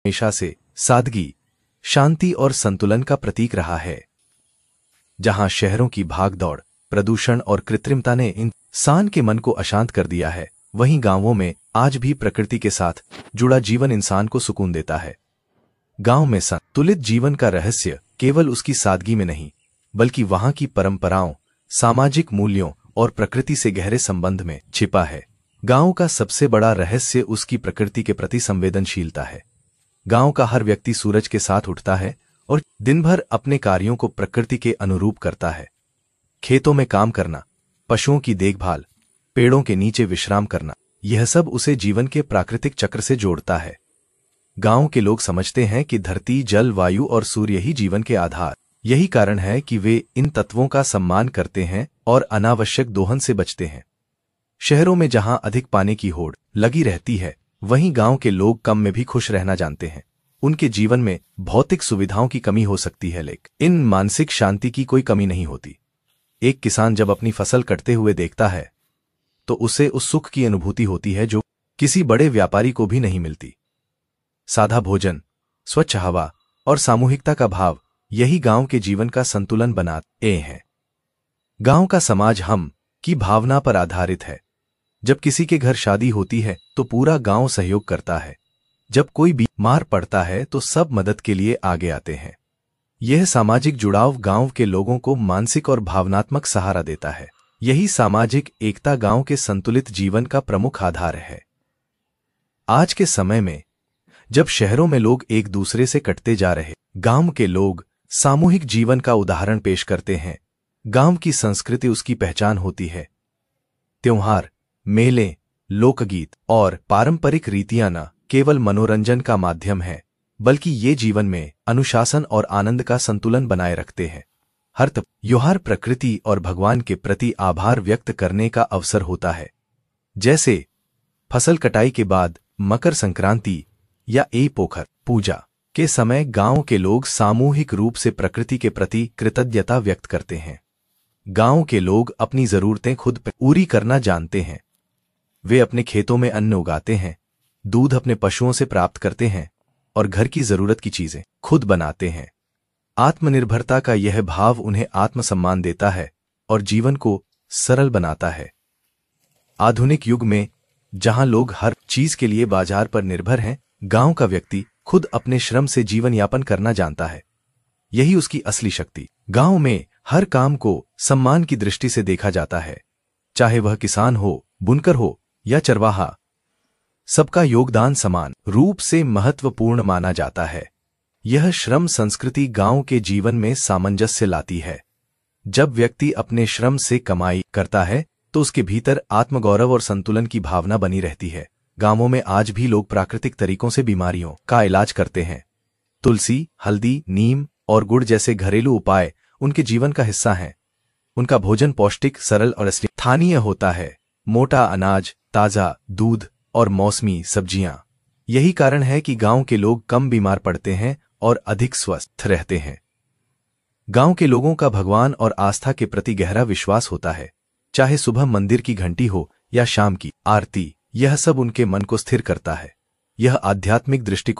हमेशा से सादगी, शांति और संतुलन का प्रतीक रहा है। जहां शहरों की भागदौड़, प्रदूषण और कृत्रिमता ने इंसान के मन को अशांत कर दिया है, वहीं गांवों में आज भी प्रकृति के साथ जुड़ा जीवन इंसान को सुकून देता है। गांव में संतुलित जीवन का रहस्य केवल उसकी सादगी में नहीं, बल्कि वहां की परंपराओं, सामाजिक मूल्यों और प्रकृति से गहरे संबंध में छिपा है। गांव का सबसे बड़ा रहस्य उसकी प्रकृति के प्रति संवेदनशीलता है। गांव का हर व्यक्ति सूरज के साथ उठता है और दिन भर अपने कार्यों को प्रकृति के अनुरूप करता है। खेतों में काम करना, पशुओं की देखभाल, पेड़ों के नीचे विश्राम करना, यह सब उसे जीवन के प्राकृतिक चक्र से जोड़ता है। गांव के लोग समझते हैं कि धरती, जल, वायु और सूर्य ही जीवन के आधार। यही कारण है कि वे इन तत्वों का सम्मान करते हैं और अनावश्यक दोहन से बचते हैं। शहरों में जहां अधिक पाने की होड़ लगी रहती है, वहीं गांव के लोग कम में भी खुश रहना जानते हैं। उनके जीवन में भौतिक सुविधाओं की कमी हो सकती है, लेकिन इन मानसिक शांति की कोई कमी नहीं होती। एक किसान जब अपनी फसल कटते हुए देखता है तो उसे उस सुख की अनुभूति होती है जो किसी बड़े व्यापारी को भी नहीं मिलती। सादा भोजन, स्वच्छ हवा और सामूहिकता का भाव, यही गांव के जीवन का संतुलन बनाते हैं। गांव का समाज हम की भावना पर आधारित है। जब किसी के घर शादी होती है तो पूरा गांव सहयोग करता है। जब कोई बीमार पड़ता है तो सब मदद के लिए आगे आते हैं। यह सामाजिक जुड़ाव गांव के लोगों को मानसिक और भावनात्मक सहारा देता है। यही सामाजिक एकता गांव के संतुलित जीवन का प्रमुख आधार है। आज के समय में जब शहरों में लोग एक दूसरे से कटते जा रहे, गांव के लोग सामूहिक जीवन का उदाहरण पेश करते हैं। गांव की संस्कृति उसकी पहचान होती है। त्योहार, मेले, लोकगीत और पारंपरिक रीतियां न केवल मनोरंजन का माध्यम है, बल्कि ये जीवन में अनुशासन और आनंद का संतुलन बनाए रखते हैं। हर त्योहार प्रकृति और भगवान के प्रति आभार व्यक्त करने का अवसर होता है। जैसे फसल कटाई के बाद मकर संक्रांति या पोखर पूजा के समय गांव के लोग सामूहिक रूप से प्रकृति के प्रति कृतज्ञता व्यक्त करते हैं। गांव के लोग अपनी जरूरतें खुद पूरी करना जानते हैं। वे अपने खेतों में अन्न उगाते हैं, दूध अपने पशुओं से प्राप्त करते हैं और घर की जरूरत की चीजें खुद बनाते हैं। आत्मनिर्भरता का यह भाव उन्हें आत्मसम्मान देता है और जीवन को सरल बनाता है। आधुनिक युग में जहां लोग हर चीज के लिए बाजार पर निर्भर हैं, गांव का व्यक्ति खुद अपने श्रम से जीवन यापन करना जानता है। यही उसकी असली शक्ति। गांव में हर काम को सम्मान की दृष्टि से देखा जाता है, चाहे वह किसान हो, बुनकर हो या चरवाहा। सबका योगदान समान रूप से महत्वपूर्ण माना जाता है। यह श्रम संस्कृति गांव के जीवन में सामंजस्य लाती है। जब व्यक्ति अपने श्रम से कमाई करता है तो उसके भीतर आत्मगौरव और संतुलन की भावना बनी रहती है। गांवों में आज भी लोग प्राकृतिक तरीकों से बीमारियों का इलाज करते हैं। तुलसी, हल्दी, नीम और गुड़ जैसे घरेलू उपाय उनके जीवन का हिस्सा हैं। उनका भोजन पौष्टिक, सरल और स्थानीय होता है। मोटा अनाज, ताजा दूध और मौसमी सब्जियां। यही कारण है कि गांव के लोग कम बीमार पड़ते हैं और अधिक स्वस्थ रहते हैं। गांव के लोगों का भगवान और आस्था के प्रति गहरा विश्वास होता है। चाहे सुबह मंदिर की घंटी हो या शाम की आरती, यह सब उनके मन को स्थिर करता है। यह आध्यात्मिक दृष्टिकोण